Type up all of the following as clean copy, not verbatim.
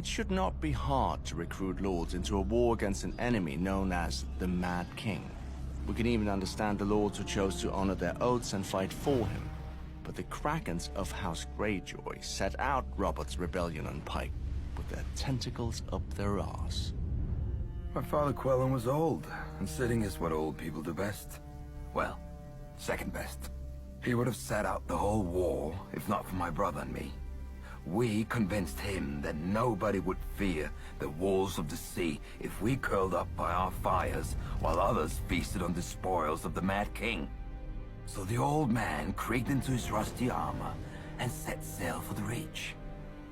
It should not be hard to recruit lords into a war against an enemy known as the Mad King. We can even understand the lords who chose to honor their oaths and fight for him. But the Krakens of House Greyjoy set out Robert's rebellion on Pike with their tentacles up their arse. My father Quellen was old, and sitting is what old people do best. Well, second best. He would have sat out the whole war, if not for my brother and me. We convinced him that nobody would fear the walls of the sea if we curled up by our fires while others feasted on the spoils of the Mad King. So the old man creaked into his rusty armor and set sail for the Reach,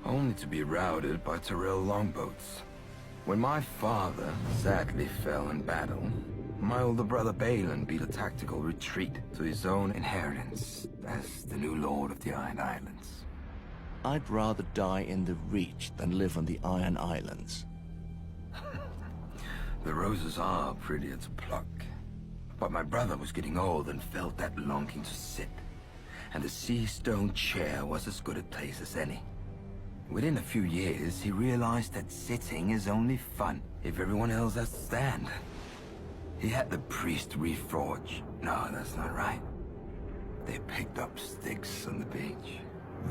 only to be routed by Tyrell longboats. When my father sadly fell in battle, my older brother Balon beat a tactical retreat to his own inheritance as the new lord of the Iron Islands. I'd rather die in the Reach than live on the Iron Islands. The roses are prettier to pluck. But my brother was getting old and felt that longing to sit. And the sea stone chair was as good a place as any. Within a few years, he realized that sitting is only fun if everyone else has to stand. He had the priest reforge. No, that's not right. They picked up sticks on the beach,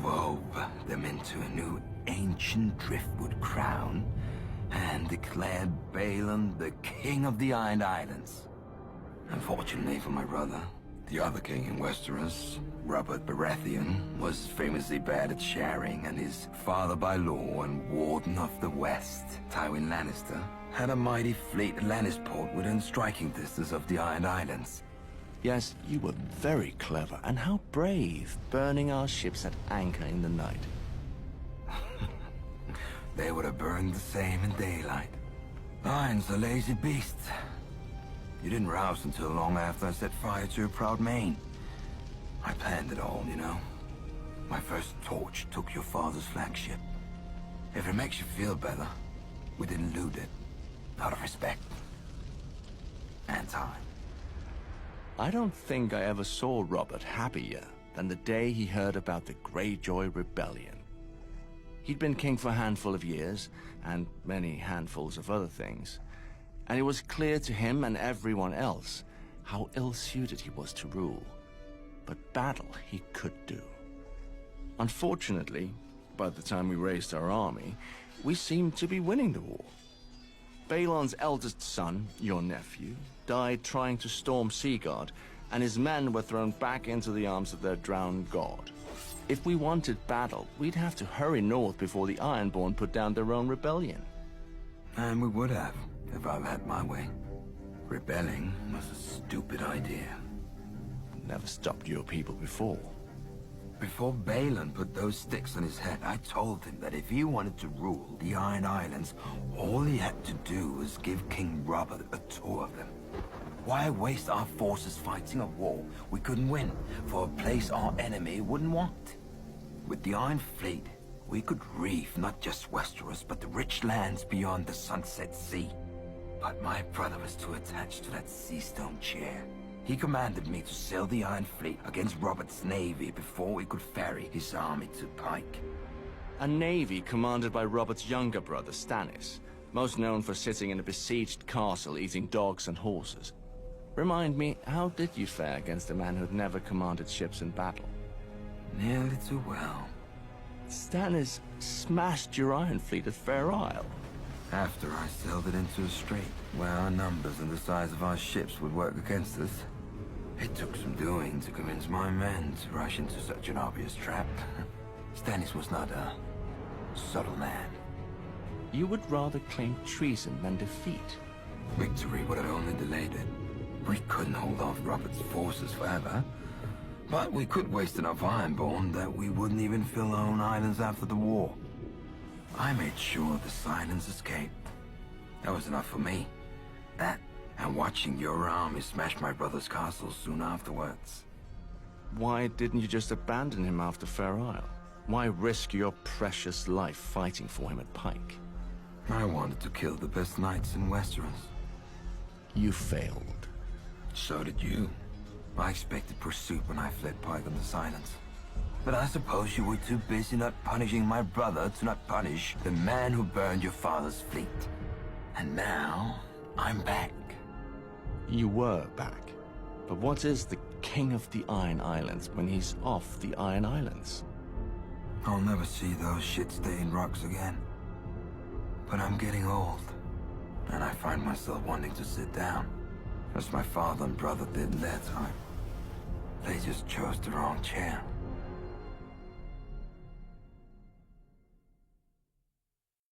wove them into a new ancient driftwood crown, and declared Balon the king of the Iron Islands. Unfortunately for my brother, the other king in Westeros, Robert Baratheon, was famously bad at sharing, and his father by law and warden of the West, Tywin Lannister, had a mighty fleet at Lannisport within striking distance of the Iron Islands. Yes, you were very clever, and how brave, burning our ships at anchor in the night. They would have burned the same in daylight. Iron's a lazy beast. You didn't rouse until long after I set fire to your proud mane. I planned it all, you know. My first torch took your father's flagship. If it makes you feel better, we didn't loot it. Out of respect. And time. I don't think I ever saw Robert happier than the day he heard about the Greyjoy Rebellion. He'd been king for a handful of years, and many handfuls of other things, and it was clear to him and everyone else how ill-suited he was to rule. But battle he could do. Unfortunately, by the time we raised our army, we seemed to be winning the war. Balon's eldest son, your nephew, died trying to storm Seaguard, and his men were thrown back into the arms of their drowned god. If we wanted battle, we'd have to hurry north before the Ironborn put down their own rebellion. And we would have, if I'd had my way. Rebelling was a stupid idea. Never stopped your people before. Before Balon put those sticks on his head, I told him that if he wanted to rule the Iron Islands, all he had to do was give King Robert a tour of them. Why waste our forces fighting a war we couldn't win for a place our enemy wouldn't want? With the Iron Fleet, we could reef not just Westeros, but the rich lands beyond the Sunset Sea. But my brother was too attached to that sea stone chair. He commanded me to sail the Iron Fleet against Robert's navy before we could ferry his army to Pike. A navy commanded by Robert's younger brother, Stannis, most known for sitting in a besieged castle eating dogs and horses. Remind me, how did you fare against a man who'd never commanded ships in battle? Nearly too well. Stannis smashed your Iron Fleet at Fair Isle. After I sailed it into a strait, where our numbers and the size of our ships would work against us. It took some doing to convince my men to rush into such an obvious trap. Stannis was not a subtle man. You would rather claim treason than defeat. Victory would have only delayed it. We couldn't hold off Robert's forces forever. But we could waste enough Ironborn that we wouldn't even fill our own islands after the war. I made sure the silence escaped. That was enough for me. That, and watching your army smash my brother's castle soon afterwards. Why didn't you just abandon him after Fair Isle? Why risk your precious life fighting for him at Pike? I wanted to kill the best knights in Westeros. You failed. So did you. I expected pursuit when I fled Pike on the silence. But I suppose you were too busy not punishing my brother to not punish the man who burned your father's fleet. And now, I'm back. You were back. But what is the King of the Iron Islands when he's off the Iron Islands? I'll never see those shit-stained rocks again. But I'm getting old, and I find myself wanting to sit down, as my father and brother did in their time. They just chose the wrong chair.